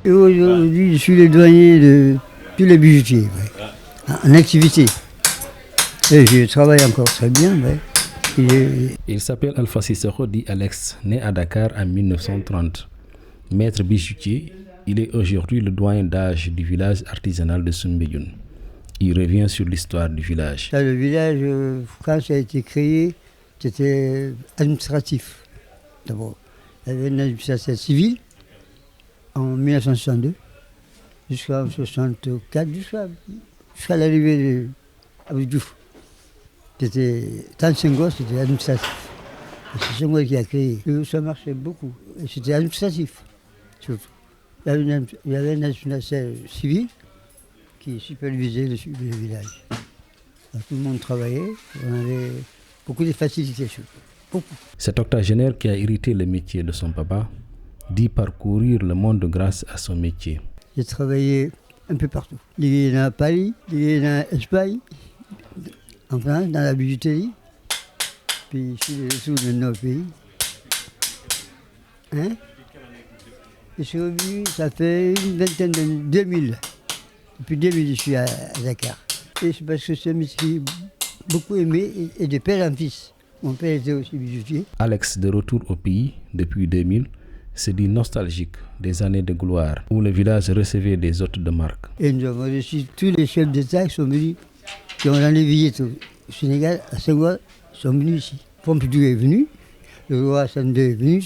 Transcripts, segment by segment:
Et aujourd'hui, je suis le douanier de tous les bijoutiers, ouais, en activité. Et je travaille encore très bien. Ouais. Il s'appelle Alpha Sissoko, dit Alex, né à Dakar en 1930. Maître bijoutier, il est aujourd'hui le doyen d'âge du village artisanal de Soumbédioune. Il revient sur l'histoire du village. Le village, quand ça a été créé, c'était administratif. D'abord, il y avait une administration civile en 1962 jusqu'en 1964, jusqu'à l'arrivée de Abdou Diouf. C'était tant Senghor, c'était administratif. C'est Senghor qui a créé. Et ça marchait beaucoup. Et c'était administratif, surtout. Il y avait une administration civile qui supervisait le village. Donc, tout le monde travaillait, on avait beaucoup de facilités surtout. Beaucoup. Cet octogénaire qui a hérité le métier de son papa dit parcourir le monde grâce à son métier. J'ai travaillé un peu partout. Il y en a à Paris, il y en a en Espagne, en France, dans la bijouterie. Puis je suis sous de nos pays. Hein? Je suis revenu, ça fait une vingtaine d'années, 2000. Depuis 2000, je suis à Dakar. Et c'est parce que c'est un métier beaucoup aimé et de père en fils. Mon père était aussi bijoutier. Alex, de retour au pays depuis 2000, se dit nostalgique des années de gloire où le village recevait des hôtes de marque. Et nous avons reçu tous les chefs d'État qui sont venus, qui ont rendu visite au Sénégal, à Senghor, sont venus ici. Pompidou est venu, le roi Hassan II est venu,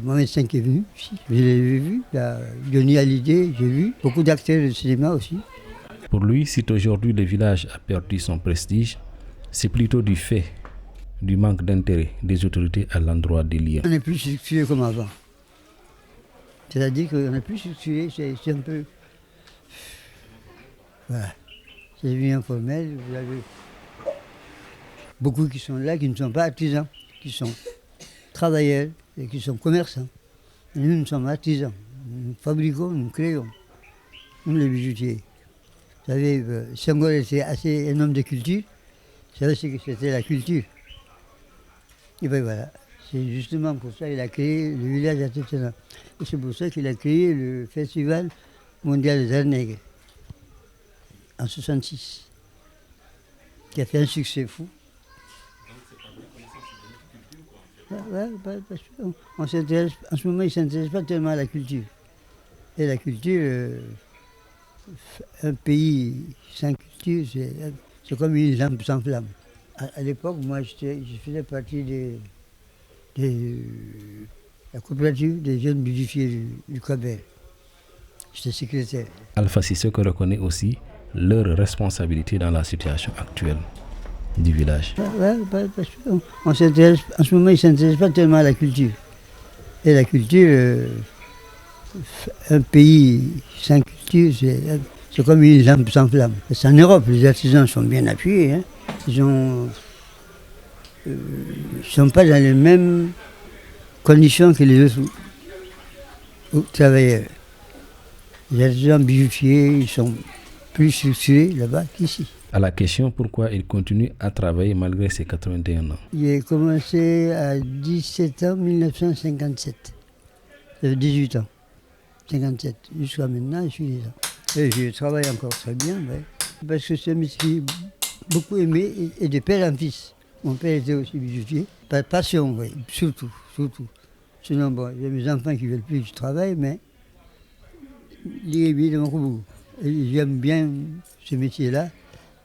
Mohamed V est venu ici. Je l'ai vu, Johnny Hallyday, j'ai vu, beaucoup d'acteurs de cinéma aussi. Pour lui, si aujourd'hui le village a perdu son prestige, c'est plutôt du fait du manque d'intérêt des autorités à l'endroit des lieux. On n'est plus structuré comme avant. C'est-à-dire qu'on n'est plus structuré, c'est un peu... Voilà. C'est devenu informel. Vous avez beaucoup qui sont là, qui ne sont pas artisans, qui sont travailleurs et qui sont commerçants. Et nous sommes artisans. Nous fabriquons, nous créons. Nous, les bijoutiers. Vous savez, Senghor était assez un homme de culture. Vous savez ce que c'était la culture. Et bien voilà. C'est justement pour ça qu'il a créé le village artisanal. Et c'est pour ça qu'il a créé le Festival mondial des arts nègres en 1966, qui a fait un succès fou. Ouais, parce qu'on s'intéresse, en ce moment, ils ne s'intéressent pas tellement à la culture. Et la culture, un pays sans culture, c'est comme une lampe sans flamme. À l'époque, moi, je faisais partie de la coopérative des jeunes bijoutiers du Cap-Vert. J'étais secrétaire. Alpha Sissoko reconnaît aussi leur responsabilité dans la situation actuelle du village. Ouais, parce qu'on s'intéresse, en ce moment, ils ne s'intéressent pas tellement à la culture. Et la culture, un pays sans culture, c'est comme une lampe sans flamme. Parce qu'en Europe, les artisans sont bien appuyés. Hein. Ils ne sont pas dans les mêmes conditions que les autres travailleurs. Les artisans bijoutiers, ils sont plus structurés là-bas qu'ici. À la question pourquoi il continue à travailler malgré ses 81 ans. J'ai commencé à 17 ans, 1957. Ça fait 18 ans. 57. Jusqu'à maintenant, je suis là. Et je travaille encore très bien, ouais. Parce que c'est un métier beaucoup aimé et de père en fils. Mon père était aussi bijoutier. Par passion, oui, surtout. Sinon, bon, j'ai mes enfants qui ne veulent plus que je travaille, mais il est mon beaucoup. J'aime bien ce métier-là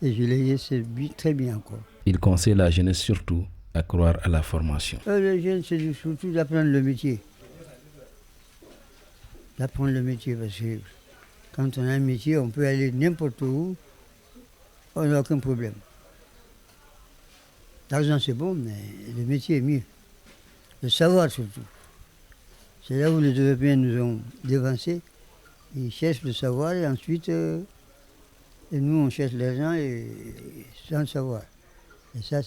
et je l'exerce très bien, quoi. Il conseille la jeunesse surtout à croire à la formation. Les jeunes, c'est surtout d'apprendre le métier. D'apprendre le métier, parce que quand on a un métier, on peut aller n'importe où, on n'a aucun problème. L'argent, c'est bon, mais le métier est mieux. Le savoir, surtout. C'est là où les Européens nous ont dévancés. Ils cherchent le savoir et ensuite, et nous, on cherche l'argent sans savoir. Et ça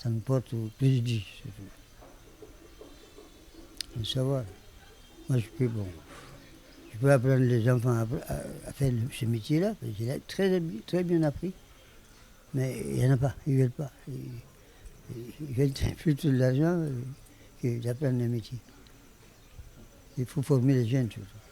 nous porte au préjudice, surtout. Le savoir. Moi, je peux apprendre les enfants à faire ce métier-là, parce que j'ai très bien appris. Mais il n'y en a pas, ils ne veulent pas. Ils veulent plutôt de l'argent que d'apprendre le métier. Il faut former les jeunes surtout.